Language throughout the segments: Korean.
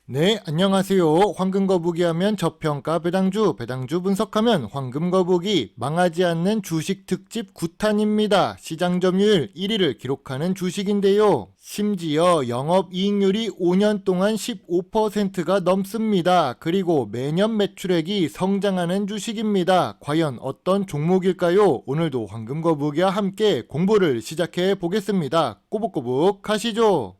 네, 안녕하세요. 황금거북이 하면 저평가 배당주 분석하면 황금거북이 망하지 않는 주식 특집 9탄입니다. 시장 점유율 1위를 기록하는 주식인데요. 심지어 영업이익률이 5년 동안 15%가 넘습니다. 그리고 매년 매출액이 성장하는 주식입니다. 과연 어떤 종목일까요? 오늘도 황금거북이와 함께 공부를 시작해 보겠습니다. 꼬북꼬북 가시죠.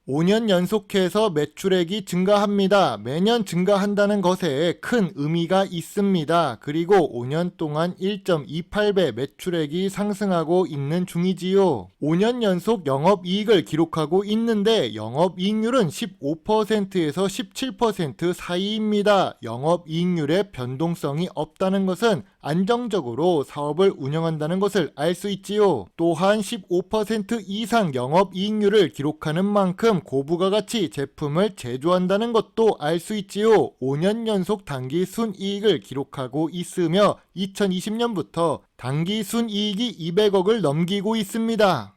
5년 연속해서 매출액이 증가합니다. 매년 증가한다는 것에 큰 의미가 있습니다. 그리고 5년 동안 1.28배 매출액이 상승하고 있는 중이지요. 5년 연속 영업이익을 기록하고 있는데 영업이익률은 15%에서 17% 사이입니다. 영업이익률에 변동성이 없다는 것은 안정적으로 사업을 운영한다는 것을 알 수 있지요. 또한 15% 이상 영업이익률을 기록하는 만큼 고부가 가치 제품을 제조한다는 것도 알 수 있지요. 5년 연속 단기 순이익을 기록하고 있으며 2020년부터 단기 순이익이 200억을 넘기고 있습니다.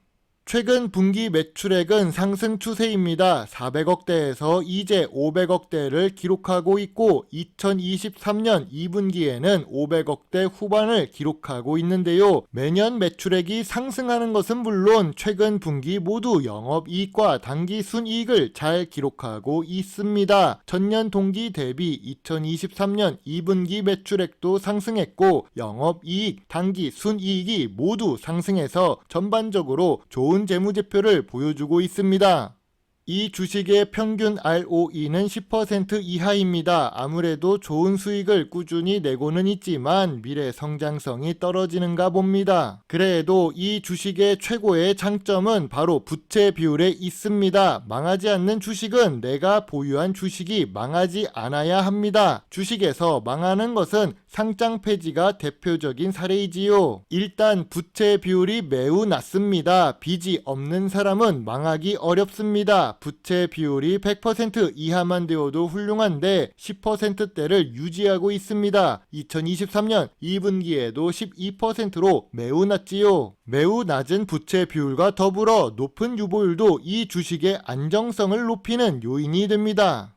최근 분기 매출액은 상승 추세입니다. 400억대에서 이제 500억대를 기록하고 있고 2023년 2분기에는 500억대 후반을 기록하고 있는데요. 매년 매출액이 상승하는 것은 물론 최근 분기 모두 영업이익과 단기 순이익을 잘 기록하고 있습니다. 전년 동기 대비 2023년 2분기 매출액도 상승했고 영업이익, 단기 순이익이 모두 상승해서 전반적으로 좋은 재무제표를 보여주고 있습니다. 이 주식의 평균 ROE는 10% 이하입니다. 아무래도 좋은 수익을 꾸준히 내고는 있지만 미래 성장성이 떨어지는가 봅니다. 그래도 이 주식의 최고의 장점은 바로 부채 비율에 있습니다. 망하지 않는 주식은 내가 보유한 주식이 망하지 않아야 합니다. 주식에서 망하는 것은 상장 폐지가 대표적인 사례이지요. 일단 부채 비율이 매우 낮습니다. 빚이 없는 사람은 망하기 어렵습니다. 부채 비율이 100% 이하만 되어도 훌륭한데 10%대를 유지하고 있습니다. 2023년 2분기에도 12%로 매우 낮지요. 매우 낮은 부채 비율과 더불어 높은 유보율도 이 주식의 안정성을 높이는 요인이 됩니다.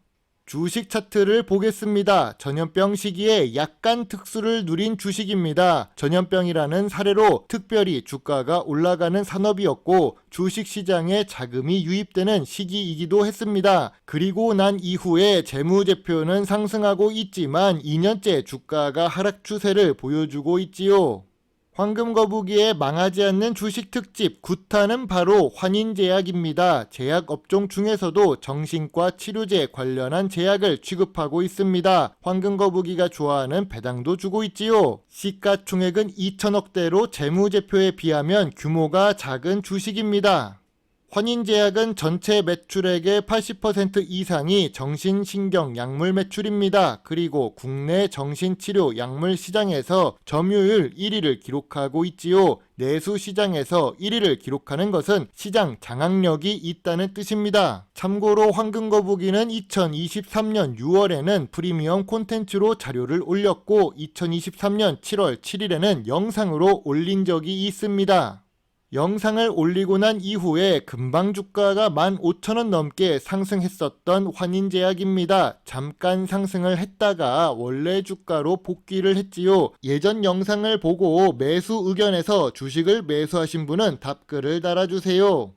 주식 차트를 보겠습니다. 전염병 시기에 약간 특수를 누린 주식입니다. 전염병이라는 사례로 특별히 주가가 올라가는 산업이었고 주식시장에 자금이 유입되는 시기이기도 했습니다. 그리고 난 이후에 재무제표는 상승하고 있지만 2년째 주가가 하락 추세를 보여주고 있지요. 황금거북이의 망하지 않는 주식 특집 9탄은 바로 환인제약입니다. 제약업종 중에서도 정신과 치료제 관련한 제약을 취급하고 있습니다. 황금거북이가 좋아하는 배당도 주고 있지요. 시가총액은 2천억대로 재무제표에 비하면 규모가 작은 주식입니다. 환인제약은 전체 매출액의 80% 이상이 정신신경 약물 매출입니다. 그리고 국내 정신치료 약물 시장에서 점유율 1위를 기록하고 있지요. 내수 시장에서 1위를 기록하는 것은 시장 장악력이 있다는 뜻입니다. 참고로 황금거북이는 2023년 6월에는 프리미엄 콘텐츠로 자료를 올렸고 2023년 7월 7일에는 영상으로 올린 적이 있습니다. 영상을 올리고 난 이후에 금방 주가가 15,000원 넘게 상승했었던 환인제약입니다. 잠깐 상승을 했다가 원래 주가로 복귀를 했지요. 예전 영상을 보고 매수 의견에서 주식을 매수하신 분은 답글을 달아주세요.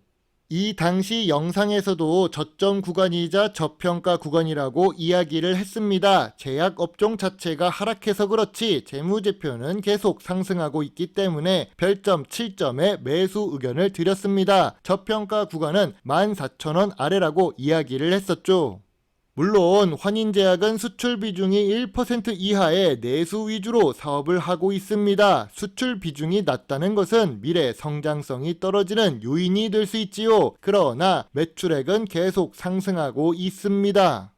이 당시 영상에서도 저점 구간이자 저평가 구간이라고 이야기를 했습니다. 제약업종 자체가 하락해서 그렇지 재무제표는 계속 상승하고 있기 때문에 별점 7점의 매수 의견을 드렸습니다. 저평가 구간은 14,000원 아래라고 이야기를 했었죠. 물론 환인제약은 수출 비중이 1% 이하의 내수 위주로 사업을 하고 있습니다. 수출 비중이 낮다는 것은 미래 성장성이 떨어지는 요인이 될 수 있지요. 그러나 매출액은 계속 상승하고 있습니다.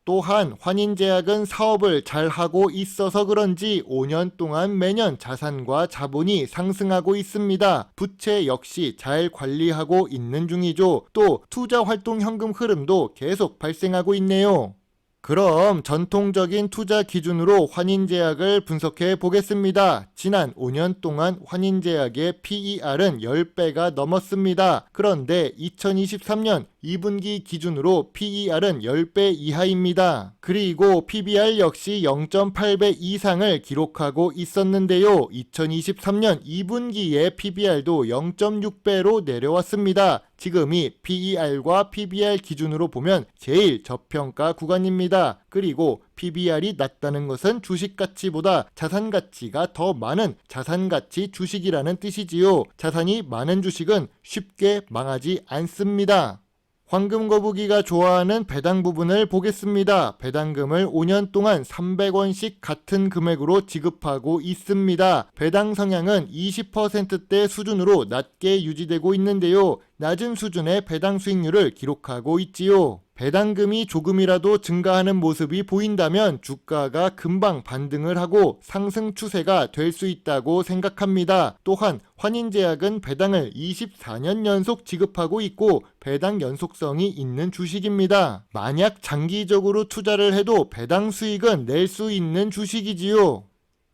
또한 환인제약은 사업을 잘 하고 있어서 그런지 5년 동안 매년 자산과 자본이 상승하고 있습니다. 부채 역시 잘 관리하고 있는 중이죠. 또 투자활동 현금 흐름도 계속 발생하고 있네요. 그럼 전통적인 투자 기준으로 환인제약을 분석해 보겠습니다. 지난 5년 동안 환인제약의 PER은 10배가 넘었습니다. 그런데 2023년 2분기 기준으로 PER은 10배 이하입니다. 그리고 PBR 역시 0.8배 이상을 기록하고 있었는데요. 2023년 2분기에 PBR도 0.6배로 내려왔습니다. 지금이 PER과 PBR 기준으로 보면 제일 저평가 구간입니다. 그리고 PBR이 낮다는 것은 주식 가치보다 자산 가치가 더 많은 자산 가치 주식이라는 뜻이지요. 자산이 많은 주식은 쉽게 망하지 않습니다. 황금 거북이가 좋아하는 배당 부분을 보겠습니다. 배당금을 5년 동안 300원씩 같은 금액으로 지급하고 있습니다. 배당 성향은 20%대 수준으로 낮게 유지되고 있는데요. 낮은 수준의 배당 수익률을 기록하고 있지요. 배당금이 조금이라도 증가하는 모습이 보인다면 주가가 금방 반등을 하고 상승 추세가 될 수 있다고 생각합니다. 또한 환인제약은 배당을 24년 연속 지급하고 있고 배당 연속성이 있는 주식입니다. 만약 장기적으로 투자를 해도 배당 수익은 낼 수 있는 주식이지요.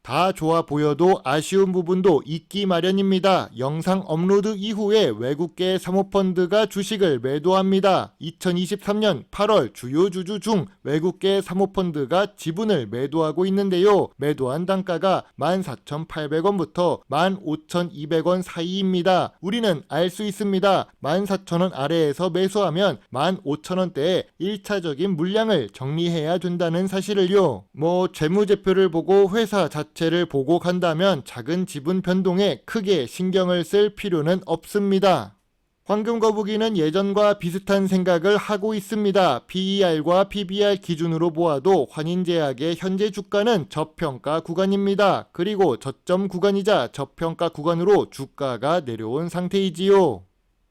다 좋아 보여도 아쉬운 부분도 있기 마련입니다. 영상 업로드 이후에 외국계 사모펀드가 주식을 매도합니다. 2023년 8월 주요 주주 중 외국계 사모펀드가 지분을 매도하고 있는데요. 매도한 단가가 14,800원부터 15,200원 사이입니다. 우리는 알 수 있습니다. 14,000원 아래에서 매수하면 15,000원대에 1차적인 물량을 정리해야 된다는 사실을요. 재무제표를 보고 회사 자체를 보고 간다면 작은 지분 변동에 크게 신경을 쓸 필요는 없습니다. 황금 거북이는 예전과 비슷한 생각을 하고 있습니다. PER과 PBR 기준으로 보아도 환인제약의 현재 주가는 저평가 구간입니다. 그리고 저점 구간이자 저평가 구간으로 주가가 내려온 상태이지요.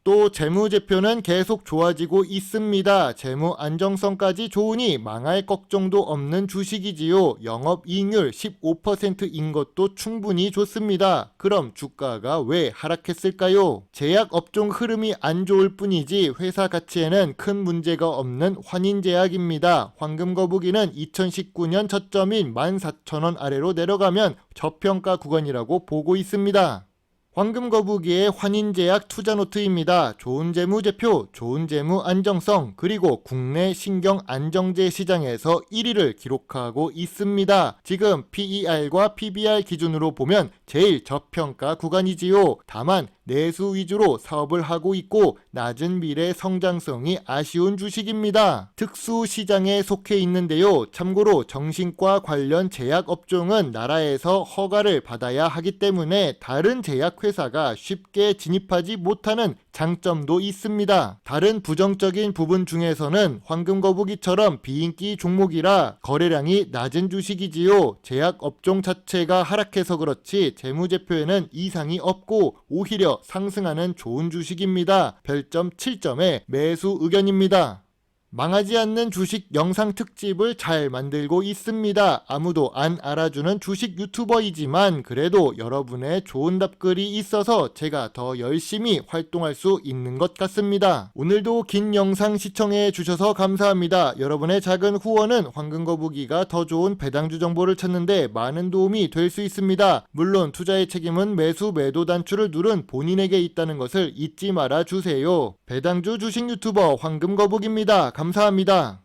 또 재무제표는 계속 좋아지고 있습니다. 재무 안정성까지 좋으니 망할 걱정도 없는 주식이지요. 영업이익률 15%인 것도 충분히 좋습니다. 그럼 주가가 왜 하락했을까요? 제약업종 흐름이 안 좋을 뿐이지 회사 가치에는 큰 문제가 없는 환인제약입니다. 황금거북이는 2019년 저점인 14,000원 아래로 내려가면 저평가 구간이라고 보고 있습니다. 황금거북이의 환인제약 투자노트입니다. 좋은 재무제표, 좋은 재무 안정성, 그리고 국내 신경안정제 시장에서 1위를 기록하고 있습니다. 지금 PER과 PBR 기준으로 보면 제일 저평가 구간이지요. 다만 내수 위주로 사업을 하고 있고 낮은 미래 성장성이 아쉬운 주식입니다. 특수 시장에 속해 있는데요. 참고로 정신과 관련 제약 업종은 나라에서 허가를 받아야 하기 때문에 다른 제약 회사가 쉽게 진입하지 못하는 장점도 있습니다. 다른 부정적인 부분 중에서는 황금거북이처럼 비인기 종목이라 거래량이 낮은 주식이지요. 제약 업종 자체가 하락해서 그렇지 재무제표에는 이상이 없고 오히려 상승하는 좋은 주식입니다. 별점 7점의 매수 의견입니다. 망하지 않는 주식 영상 특집을 잘 만들고 있습니다. 아무도 안 알아주는 주식 유튜버이지만 그래도 여러분의 좋은 답글이 있어서 제가 더 열심히 활동할 수 있는 것 같습니다. 오늘도 긴 영상 시청해 주셔서 감사합니다. 여러분의 작은 후원은 황금거북이가 더 좋은 배당주 정보를 찾는데 많은 도움이 될 수 있습니다. 물론 투자의 책임은 매수 매도 단추를 누른 본인에게 있다는 것을 잊지 말아 주세요. 배당주 주식 유튜버 황금거북입니다. 감사합니다.